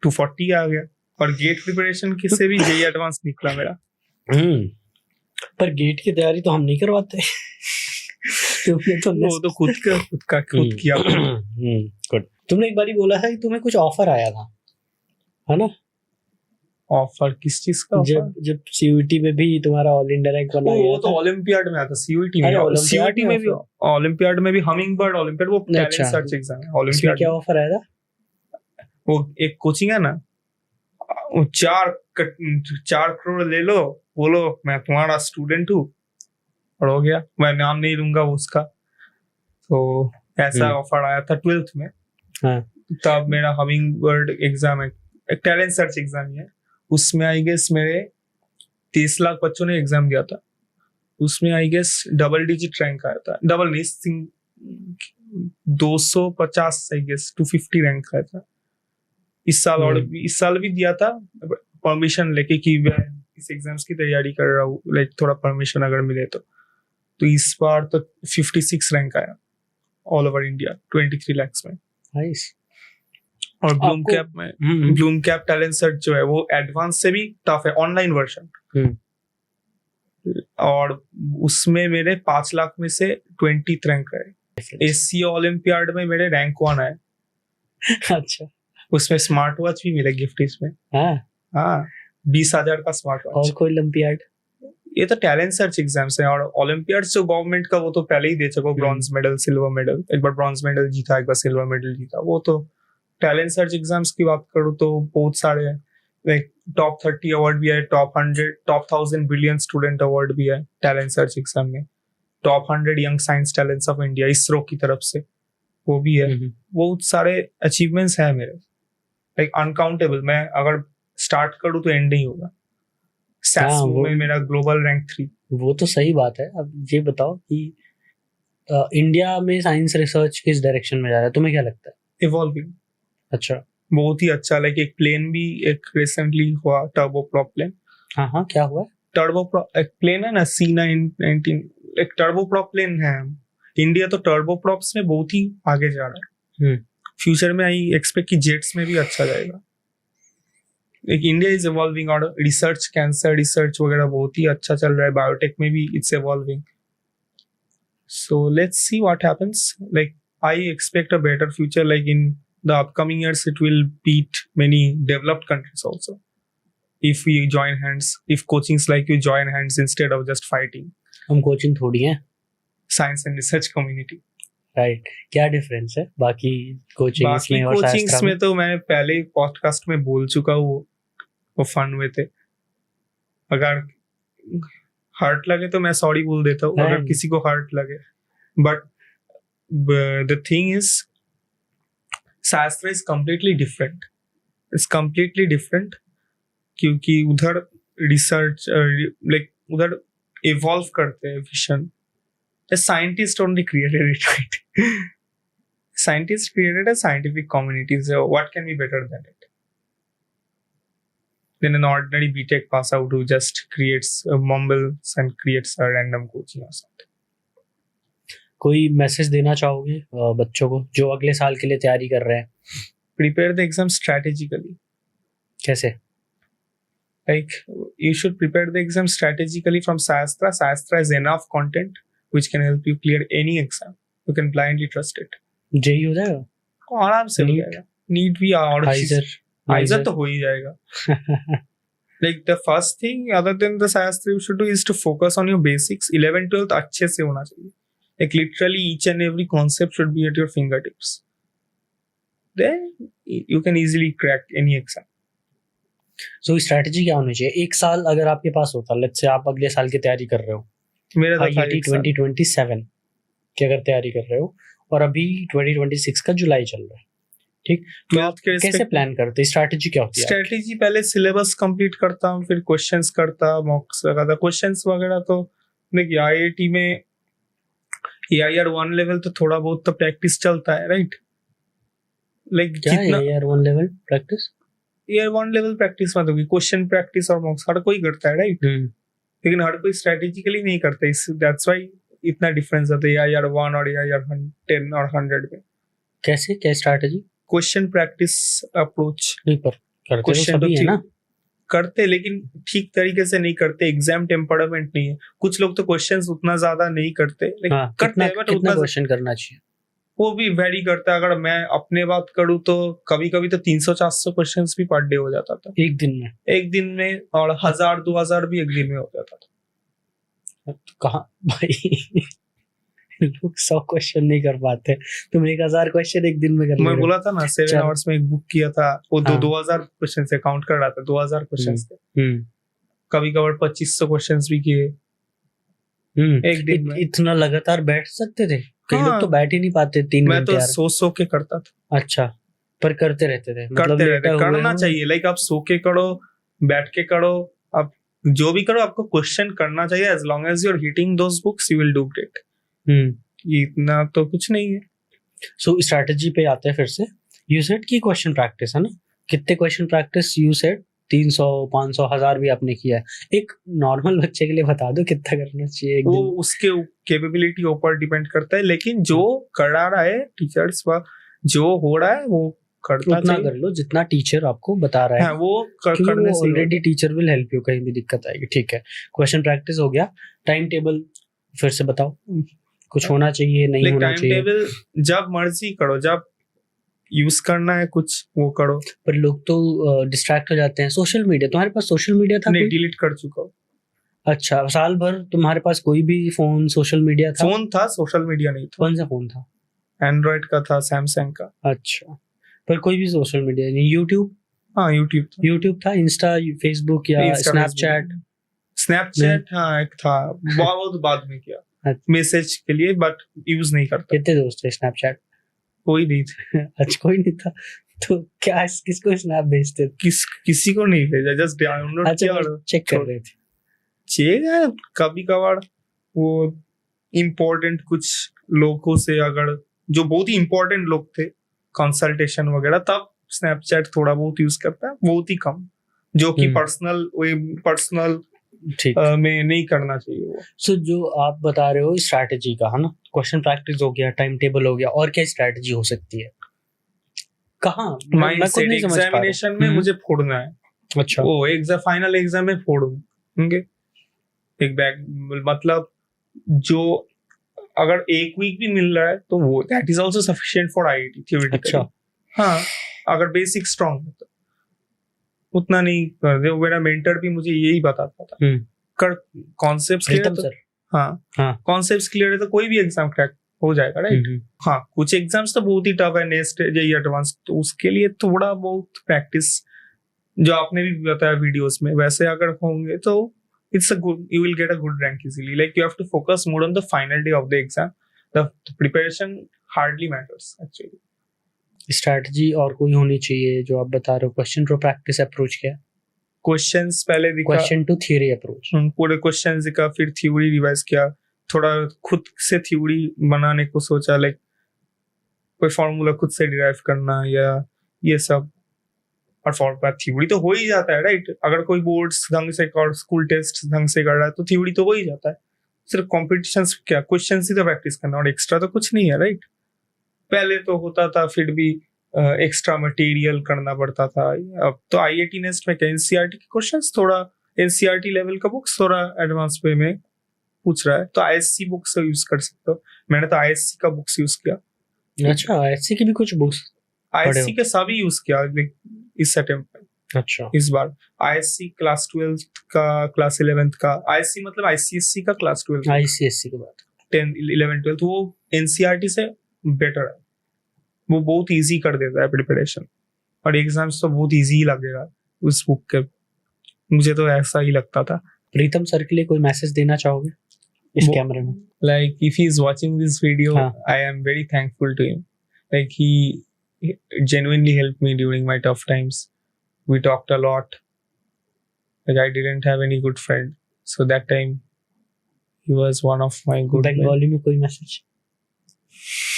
240 आ गया। और गेट प्रिपरेशन किससे भी जेई एडवांस निकला मेरा। पर गेट की तैयारी तो हम नहीं करवाते। तुमने तो वो तो खुद किया। गुड। तुमने एक बारी बोला था कि तुम्हें कुछ ऑफर आया था, है ना? ऑफर किस चीज का? जब सीयूटी में भी तुम्हारा ऑल इंडिया रैंक बना गया। वो तो ओलंपियाड में आता। सीयूटी में भी हमिंगबर्ड ओलंपियाड, वो टैलेंट सर्च एग्जाम है। ओलंपियाड क्या ऑफर आया था? वो एक कोचिंग है ना, 4 करोड़ ले लो, बोलो मैं तुम्हारा स्टूडेंट हूँ, और हो गया। मैं नाम नहीं लूंगा उसका। तो ऐसा ऑफर आया था 12th में। तब मेरा हमिंगबर्ड एग्जाम है, एक टैलेंट सर्च एग्जाम है। उसमें आई गेस मेरे 30 लाख बच्चों ने एग्जाम दिया था। उसमें I guess double digit rank आया था। डबल नहीं, 250 आई गेस 250 रैंक आया था इस साल। और इस साल भी दिया था, परमिशन लेके कि मैं इस एग्जाम्स की तैयारी कर रहा हूँ, लाइक थोड़ा परमिशन अगर मिले तो इस बार तो 56 रैंक आया ऑल ओवर इंडिया 23 lakhs में। नाइस। और ब्लूम आपको- कैप में ब्लूम कैप टैलेंट सर्च जो है वो एडवांस से भी टफ है, ऑनलाइन वर्जन। और उसमें मेरे 5 लाख में से 20th रैंक है। एशिया ओलंपियाड में मेरे रैंक 1 आए। अच्छा। उसमें स्मार्ट वॉच भी मिले गिफ्ट इसमें। हाँ, हाँ, 20,000 का स्मार्ट और वॉच। कोई ओलंपियाड? ये तो टैलेंट सर्च एग्जाम्स है, और ओलंपियाड्स जो गवर्नमेंट का वो तो पहले ही दे चुका, ब्रॉन्ज मेडल, सिल्वर मेडल, एक बार ब्रॉन्ज मेडल जीता, एक बार सिल्वर मेडल जीता। वो तो टैलेंट सर्च एग्जाम्स की बात करूँ तो बहुत सारे हैं, लाइक टॉप 30 अवार्ड भी है, top 100, top 1000 brilliant student award भी है टैलेंट सर्च एग्जाम में, top 100 young science talents of India ISRO की तरफ से वो भी है। बहुत सारे अचीवमेंट्स हैं मेरे, लाइक अनकाउंटेबल। मैं अगर स्टार्ट करूँ तो एंड नहीं होगा। वो- में मेरा ग्लोबल रैंक 3। वो तो सही बात है। अब ये बताओ कि इंडिया में साइंस रिसर्च किस डायरेक्शन में जा रहा है, तुम्हें क्या लगता है? इवॉल्विंग। अच्छा। बहुत ही अच्छा, लाइक एक प्लेन भी एक रिसेंटली हुआ, टर्बोप्रॉप प्लेन। हाँ, क्या हुआ? टर्बोप्रॉप एक प्लेन है ना, C919, एक टर्बोप्रॉप प्लेन है। इंडिया तो टर्बोप्रॉप्स में बहुत ही आगे जा रहा है। फ्यूचर में आई एक्सपेक्ट कि जेट्स में भी अच्छा जाएगा। एक इंडिया इज इवॉल्विंग, और रिसर्च, कैंसर रिसर्च वगैरह बहुत ही अच्छा चल रहा है। बायोटेक में भी it's evolving. So let's see what happens. Like I expect a better future, like in the upcoming years it will beat many developed countries also, if we join hands, if coachings like you join hands instead of just fighting. हम coaching थोड़ी हैं। Science and research community, right. क्या difference है बाकी coachings बाकी में और coachings शास्त्रा में? तो मैं पहले ही पॉडकास्ट में बोल चुका हूँ, वो फन में थे। अगर हर्ट लगे तो मैं सॉरी बोल देता हूँ, अगर किसी को हर्ट लगे। बट द थिंग इज शास्त्र is completely different. It's completely different, क्योंकि उधर रिसर्च, लाइक उधर इवॉल्व करते हैं vision. Scientist only created it, right? Scientist created a scientific community, so what can be better than it? Then an ordinary BTech pass out who just creates mumbles and creates a random coaching or something. कोई message देना चाहोगे बच्चों को जो अगले साल के लिए तैयारी कर रहे हैं? Prepare the exam strategically. कैसे? Like you should prepare the exam strategically from Shastra. Shastra is enough content which can help you clear any exam. You can blindly trust it. JEE हो जाएगा? आराम से हो NEET? जाएगा। NEET भी, और आइजर तो हो ही जाएगा। Like the first thing other than the Shastra you should do is to focus on your basics. 11th 12th अच्छे से होना चाहिए। Like literally each and every concept should be at your fingertips. Then you can easily crack any exam. So strategy क्या होनी चाहिए? एक साल अगर आपके पास होता, लेट्स से आप अगले साल की तैयारी कर रहे हो, मेरा तो था IIT एक साल। 2027 की अगर तैयारी कर रहे हो, और अभी 2026 का जुलाई चल रहा है, ठीक? तो आप 12th के कैसे respect- प्लान करते? स्ट्रेटजी क्या होती है? स्ट्रेटेजी पहले सिलेबस कंप्लीट करता हूँ, फिर क्वेश्चंस करता, मॉक्स लगाता। क्वेश्चंस वगैरह तो देखिए IIT में AIR 1 लेवल तो थोड़ा बहुत तो प्रैक्टिस चलता है, राइट? लाइक क्या है जितना यार 1 level practice? AIR 1 level practice मत होगी, क्वेश्चन प्रैक्टिस और मॉक्स हर कोई करता है, राइट? लेकिन हर कोई स्ट्रेटेजिकली नहीं करता, इस दैट्स व्हाई इतना डिफरेंस आता है AIR 1 और AIR 10 और 100 में। कैसे, क्या स्ट्रेटजी? क्वेश्चन प्रैक्टिस अप्रोच नहीं, पर करते तो क्वेश्चन सभी है ना। करते, लेकिन ठीक तरीके से नहीं करते। एग्जाम टेम्परामेंट नहीं है। कुछ लोग तो क्वेश्चंस उतना ज्यादा नहीं करते, लेकिन हाँ, करते हैं, बट कितना उतना क्वेश्चन करना चाहिए? वो भी वेरी करता है। अगर मैं अपने बात करूँ तो कभी कभी तो 300-400 क्वेश्चंस भी पर डे हो जाता था एक दिन में, और 1000-2000 भी एक दिन में हो जाता था। तो कहाँ भाई लोग 100 क्वेश्चन नहीं कर पाते, तुम 1000 क्वेश्चन एक दिन में कर मैं ले बोला था ना 7 चल। आवर्स में एक बुक किया था, वो हाँ। 2000 क्वेश्चन से काउंट कर रहा था, 2000 क्वेश्चन थे। कभी कभार 2500 क्वेश्चन भी किए एक दिन में। इतना लगातार बैठ सकते थे? कई हाँ। लोग तो बैठ ही नहीं पाते 3 मैं घंटे तो यार। सो के करता था। अच्छा, पर करते रहते थे? मतलब करते रहते, लेटा हुए करना हो? चाहिए। लाइक आप सो के करो, बैठ के करो, आप जो भी करो आपको क्वेश्चन करना चाहिए। As long as you are hitting those books you will do great. इतना तो कुछ नहीं है। सो स्ट्रेटजी पे आते हैं फिर से। यू सेड की क्वेश्चन प्रैक्टिस है ना, कितने क्वेश्चन प्रैक्टिस यू सेड? 300 500 1000 भी आपने किया है, एक नॉर्मल बच्चे के लिए बता दो कितना करना चाहिए एक वो दिन? उसके कैपेबिलिटी ऊपर डिपेंड करता है, लेकिन जो करा रहा है टीचर्स व जो हो रहा है वो करता उतना चाहिए। कर लो जितना टीचर आपको बता रहा है, हाँ, वो क्योंकि करने वो से already teacher will help you, कहीं भी दिक्कत आएगी। ठीक है, क्वेश्चन प्रैक्टिस हो गया। टाइम टेबल फिर से बताओ, कुछ होना चाहिए नहीं लाइक होना टाइम चाहिए? टेबल जब मर्जी करो, जब यूज करना है कुछ वो करो। पर लोग तो डिस्ट्रैक्ट हो जाते हैं। सोशल मीडिया, तुम्हारे पास सोशल मीडिया था नहीं, कोई? डिलीट कर चुका हूँ। अच्छा, साल भर तुम्हारे पास कोई भी फोन सोशल मीडिया था? फोन था, सोशल मीडिया नहीं था। कौन सा फोन था? एंड्रॉइड का था, सैमसंग का। अच्छा, पर कोई भी सोशल मीडिया नहीं? यूट्यूब? हाँ, यूट्यूब था, इंस्टा, फेसबुक या Insta, स्नैपचैट? स्नैपचैट हाँ एक था, बहुत बाद में किया अच्छा। मैसेज के लिए, बट यूज नहीं करता। कितने दोस्त थे स्नैपचैट? कोई नहीं था। अच्छा, कोई नहीं था तो क्या किसको स्नैप भेजते थे? किसी को नहीं भेजा, जस्ट डाउनलोड किया अच्छा, और चेक कर रहे थे। चेक है कभी कभार। वो इम्पोर्टेंट कुछ लोगों से, अगर जो बहुत ही इम्पोर्टेंट लोग थे, कंसल्टेशन वगैरह, तब स्नैपचैट थोड़ा बहुत यूज करता है, बहुत ही कम, जो कि पर्सनल ठीक। में नहीं करना चाहिए वो। सो जो आप बता रहे हो स्ट्रैटेजी का, है ना, क्वेश्चन प्रैक्टिस हो गया, टाइम टेबल हो गया, और क्या स्ट्रैटेजी हो सकती है? कहाँ मैं खुद नहीं समझ पा रहा हूँ। एग्जामिनेशन में मुझे फोड़ना है। अच्छा, वो एग्जाम, फाइनल एग्जाम में फोड़ूंगे एक बैग, मतलब जो अगर एक वीक भी मिल रहा है तो वो that is also sufficient for IIT theoretically. अच्छा। हाँ, अगर बेसिक स्ट्रांग है तो उतना नहीं कर दे। मेरा मेंटर भी मुझे यही बताता था, कर कॉन्सेप्ट्स क्लियर प्रीतम तो, सर। हाँ कॉन्सेप्ट्स क्लियर है तो कोई भी एग्जाम क्रैक हो जाएगा, राइट। हाँ, कुछ एग्जाम्स तो बहुत ही टफ है, नेक्स्ट जेईई एडवांस, तो उसके लिए थोड़ा बहुत प्रैक्टिस, जो आपने भी बताया वीडियोस में, वैसे अगर होंगे तो it's a good, you will get a good rank easily. Like you have to focus more on the final day of the exam. The preparation hardly matters actually. Strategy और कोई होनी चाहिए जो आप बता रहे हो? क्वेश्चन टू प्रैक्टिस अप्रोच क्या है? क्वेश्चंस पहले दिखा, क्वेश्चन टू थ्योरी अप्रोच। पूरे क्वेश्चंस दिखा, फिर थ्योरी रिवाइज किया, थोड़ा खुद से थ्योरी बनाने को सोचा, लाइक कोई फॉर्मूला खुद से डिराइव करना या ये सब। और फॉर्मूला थ्योरी तो हो ही जाता है, राइट। अगर कोई बोर्ड्स ढंग से और स्कूल टेस्ट ढंग से कर रहा है तो थ्योरी तो हो ही जाता है। सिर्फ कॉम्पिटिशन्स क्या, क्वेश्चंस ही तो प्रैक्टिस करना, और एक्स्ट्रा तो कुछ नहीं है, राइट। पहले तो होता था, फिर भी एक्स्ट्रा मटेरियल करना पड़ता था। अब तो आईआईटी नेस्ट में क्या, एनसीईआरटी के क्वेश्चंस, थोड़ा एनसीईआरटी लेवल का बुक्स थोड़ा एडवांस वे में पूछ रहा है, तो आईएससी बुक्स यूज कर सकते हो। मैंने तो आईएससी का बुक्स यूज किया। अच्छा, आईएससी की भी कुछ बुक्स? आईएससी के सभी यूज किया इस अटेम्प्ट में। अच्छा, इस बार आईएससी क्लास 12 का, क्लास 11 का। आईएससी मतलब आईसीएससी का क्लास 12, आईसीएससी की बात। 10 11 12 वो एनसीईआरटी से बेटर है। वो बहुत इजी कर देता है प्रिपरेशन, और एग्जाम्स तो बहुत इजी ही लगेगा उस बुक के। मुझे तो ऐसा ही लगता था। प्रीतम सर के लिए कोई मैसेज देना चाहोगे इस कैमरे में? Like if he is watching this video, हाँ. I am very thankful to him. Like he genuinely helped me during my tough times. We talked a lot. Like I didn't have any good friend, so that time he was one of my good friends. Bengali में कोई message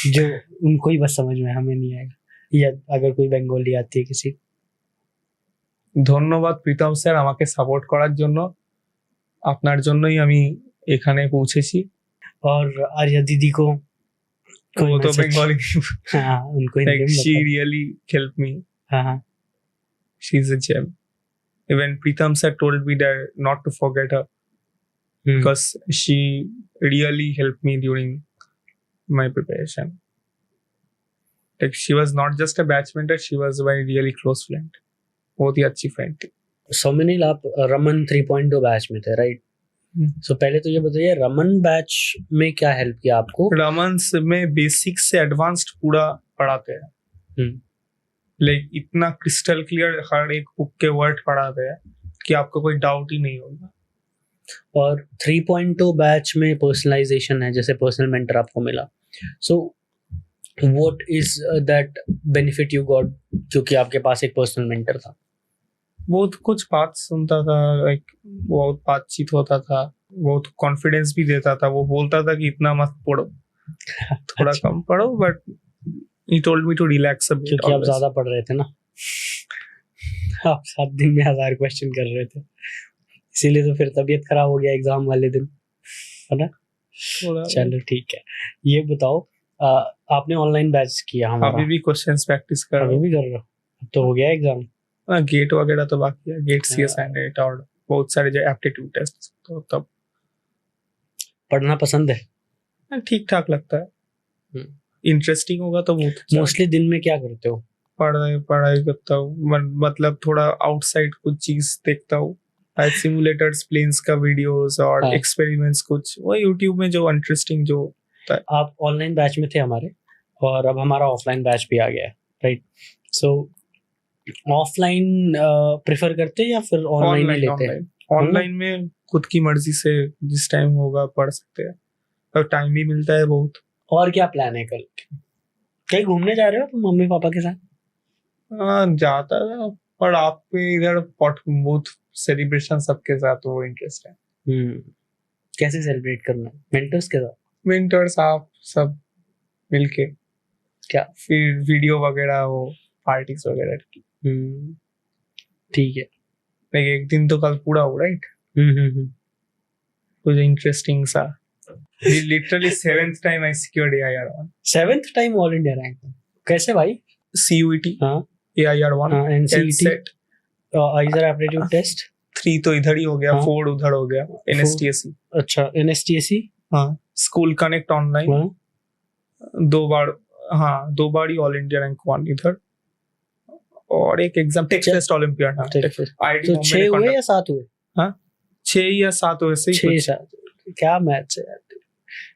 जो उनको ही बस समझ में, हमें नहीं आएगा, या अगर कोई बंगाली आती है किसी? ধন্যবাদ প্রীতম স্যার, আমাকে সাপোর্ট করার জন্য। আপনার জন্যই আমি এখানে পৌঁছেছি। और आर्या दीदी को कोई वो तो मैसेज? बंगाली, हाँ, उनको हिंदी like में she बताओ। really helped me. हाँ, She's a gem. Even Pritam sir told me that not to forget her, because she really helped me during my preparation. Like she was not just a batchmate, she was my really close friend. बहुत ही अच्छी friend थी। सौमिनिल, आप Raman 3.2 batch में थे, right? सो पहले तो ये बताइए, रमन बैच में क्या हेल्प किया आपको? रमन में बेसिक से एडवांस्ड पूरा पढ़ाते हैं। लाइक इतना क्रिस्टल क्लियर हर एक बुक के वर्ड पढ़ाते हैं कि आपको कोई डाउट ही नहीं होगा। और 3.2 बैच में पर्सनलाइजेशन है, जैसे पर्सनल मेंटर आपको मिला। So what is that benefit you got क्योंकि आपके पास एक पर्सनल मेंटर था? बहुत कुछ बात सुनता था, लाइक बहुत बातचीत होता था, बहुत कॉन्फिडेंस भी देता था। वो बोलता था कि इतना मत पढ़ो, थोड़ा कम पढ़ो, but he told me to relax a bit. क्योंकि आप ज्यादा पढ़ रहे थे ना। आप 7 दिन में 1000 क्वेश्चन कर रहे थे, इसीलिए तो फिर तबीयत खराब हो गया एग्जाम वाले दिन, है ना? थोड़ा चलो ठीक है, ये बताओ आपने ऑनलाइन बैच किया हमारा, अभी भी क्वेश्चंस प्रैक्टिस कर रहा अभी हूँ। भी कर रहे हो? अब तो हो गया एग्जाम? गेट वगैरह तो बाकी है, गेट सी एस हाँ। एंड नेट और बहुत सारे जो एप्टीट्यूड टेस्ट, तो तब पढ़ना पसंद है? ठीक ठाक लगता है, हम्म। इंटरेस्टिंग होगा तो बहुत अच्छा। मोस्टली दिन में क्या करते हो? पढ़ाई करता हूँ, मतलब थोड़ा आउटसाइड कुछ चीज देखता हूँ, सिमुलेटर्स प्लेन्स का वीडियोस और हाँ। एक्सपेरिमेंट्स, कुछ वो यूट्यूब में जो इंटरेस्टिंग जो आप ऑनलाइन बैच में थे हमारे, और अब हमारा ऑफलाइन बैच भी आ गया है, राइट? सो ऑफलाइन प्रेफर करते हैं या फिर ऑनलाइन ही लेते हैं? ऑनलाइन में खुद की मर्जी से जिस टाइम होगा पढ़ सकते हैं, और टाइम भी मिलता है बहुत। और क्या प्लान है कल? कहीं घूमने जा रहे हो तुम मम्मी पापा के साथ? जाता है, और आपके इधर बहुत सेलिब्रेशन सबके साथ वो इंटरेस्ट है। कैसे सेलिब्रेट करना? मेंटर्स के साथ? विंटर्स आप सब मिलके क्या? फिर वीडियो वगैरह, वो पार्टीज वगैरह की। ठीक है। लाइक एक दिन तो कल पूरा हो, राइट? कुछ इंटरेस्टिंग सा। Literally 7th time I secured AIR1। 7th time all India rank? कैसे भाई? CUET, हाँ, AIR1, NCET, NCET। IISER aptitude test 3 तो इधर ही हो गया, हाँ। 4 उधर हो गया, NSTSE। अच्छा, NSTSE, हाँ, स्कूल कनेक्ट ऑनलाइन हाँ, 2 बार, हाँ 2 बार ही ऑल इंडिया रैंक 1 इधर, और एक एग्जाम टेक्स्ट टेस्ट ओलंपियाड। हाँ, आईआईटी तो बॉम्बे 6 ने हुए conduct- या 7 हुए? 6 या 7 वैसे ही 6 कुछ। 7? क्या मैच है यार।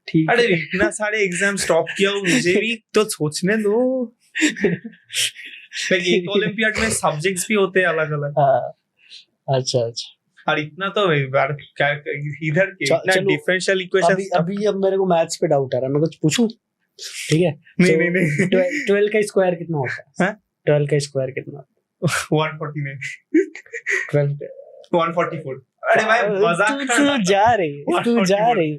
ठीक अरे है। इतना सारे एग्जाम स्टॉप किया हो, मुझे भी तो सोचने दो। लाइक एक ओलंपियाड में सब्जेक्ट्स भी होते हैं अलग अलग, हाँ, अच्छा अच्छा। और इतना तो यार क्या इधर के इतना चलो, डिफरेंशियल इक्वेशंस। अभी अब मेरे को मैथ्स पे डाउट आ रहा है, मैं कुछ पूछूं? ठीक है। नहीं 12 का स्क्वायर कितना होता है? 12 का स्क्वायर कितना? 149, 12 का 144। अरे भाई मजाक कर रहा तू जा रही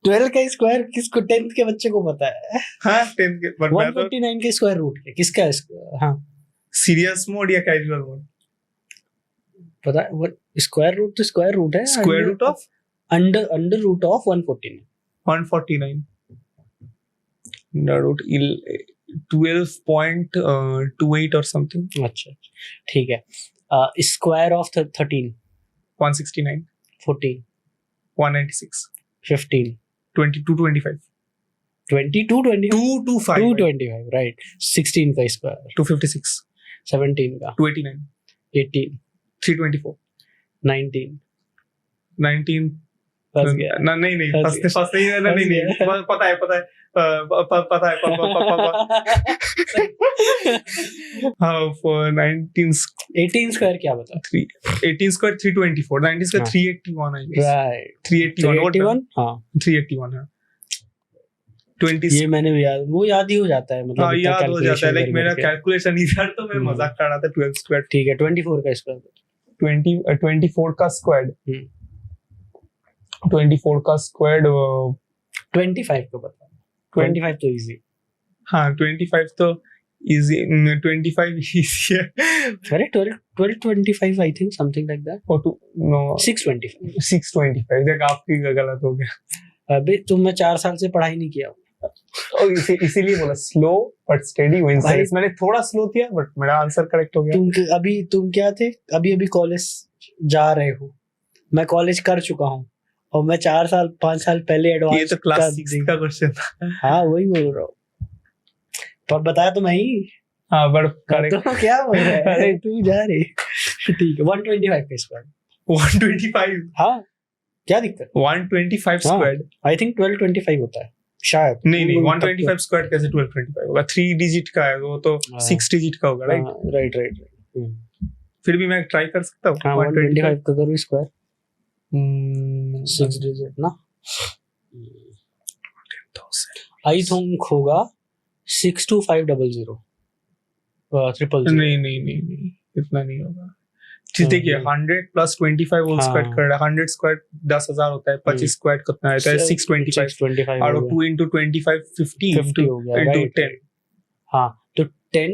12 का स्क्वायर किसको 10th के बच्चे को पता है? हाँ 10th के, बट मैं तो 149 का स्क्वायर रूट है किसका है? हाँ, सीरियस मोड या कैजुअल मोड? पता है, वो स्क्वायर रूट तो स्क्वायर रूट है, square root of under root of 149। 149 root 12.28 और समथिंग। अच्छा, ठीक है। Square of 13? 169, 14, 196, 15, 22, 25, 22, 20, 225, 225, राइट। 16 का स्क्वायर, 256, 17 का, 289, 18, 324, 19, 19। फंस गया। नहीं फंस फंस नहीं है, नहीं गया। पता है पता है हाँ 19 18 स्क्वायर क्या बता? 18 स्क्वायर 324, 19 स्क्वायर हाँ। 381 आई गेस, राइट, 381 हाँ 381 है। 20 ये मैंने भी वो याद ही हो जाता है, मतलब हाँ इतना याद हो जाता है, लाइक calculation मेरा करके। कैलकुलेशन इधर तो मैं मजाक कर रहा था। 12 स्क्वायर, ठीक है। 24 का स्क्वायर, 24 का स्क्वायर, 24 का स्क्वायर 25 का बता। 25 तो इजी। हाँ 25 तो इजी, 25 इजी है। अरे 12 25 I think, something like that. और नो 625। 625, देख आपकी गलत हो गया। अबे तुम, मैं 4 साल से पढ़ाई नहीं किया। और इसीलिए बोला स्लो बट स्टेडी विंस भाई, रेस। मैंने थोड़ा स्लो किया बट मेरा आंसर करेक्ट हो गया। तुम क्या थे? अभी कॉलेज जा रहे हो, मैं कॉलेज कर चुका हूँ, और मैं 5 साल पहले एडवांस। ये तो क्लास 6 का क्वेश्चन था। हाँ वही बोल रहा हूँ, पर बताया तो मैं ही। हाँ बट करेक्ट। तो क्या बोल रहा है? अरे तू जा रही। ठीक है। 125 का स्क्वायर। 125, हाँ क्या दिक्कत? 125 स्क्वायर आई थिंक 1225 होता है शायद। नहीं 125 स्क्वायर कैसे 1225 होगा? 3 डिजिट का है वो, तो 6 डिजिट का होगा, राइट? राइट। फिर भी मैं ट्राई कर सकता हूँ। 125 का करो स्क्वायर, 6 डिजिट ना। आई थिंक होगा 62500 ट्रिपल। नहीं इतना नहीं होगा। देखिए 100 प्लस 25 होल स्क्वायर कर रहा है, 100 स्क्वायर 10,000 होता है, 25 स्क्वायर कितना होता है? 625 और 2 into 25 50 हो गया, into राइट। 10। हाँ तो 10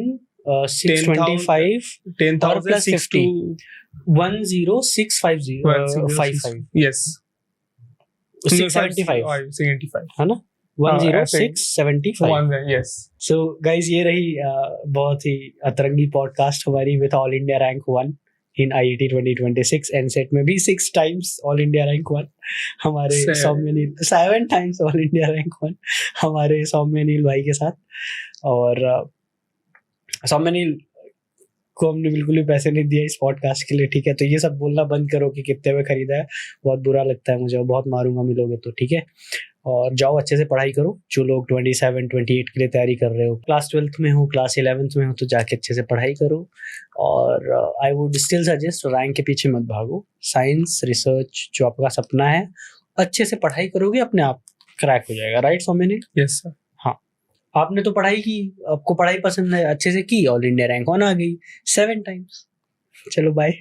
625 और plus 50 10655 yes 675 है ना 10675 yes सो गाइज ये रही बहुत ही अतरंगी पॉडकास्ट हमारी with all India rank 1 in IIT 2026 एनसेट में भी 6 times ऑल इंडिया रैंक 1 हमारे सौम्य नील 7 times ऑल इंडिया रैंक 1 हमारे सौम्य नील भाई के साथ और सौम्य नील को हमने बिल्कुल भी पैसे नहीं दिए इस पॉडकास्ट के लिए, ठीक है? तो ये सब बोलना बंद करो कि कितने में खरीदा है, बहुत बुरा लगता है मुझे और बहुत मारूंगा मिलोगे तो, ठीक है? और जाओ अच्छे से पढ़ाई करो, जो लोग 27 28 के लिए तैयारी कर रहे हो, क्लास 12th में हो, क्लास 11th में हो, तो जाके अच्छे से पढ़ाई करो। और I would still suggest rank के पीछे मत भागो, साइंस रिसर्च जो आपका सपना है अच्छे से पढ़ाई करोगे अपने आप क्रैक हो जाएगा, राइट सौम्य? Yes sir. हाँ, आपने तो पढ़ाई की, आपको पढ़ाई पसंद है, अच्छे से की, ऑल इंडिया रैंक 1 आ गई 7 times। चलो बाय।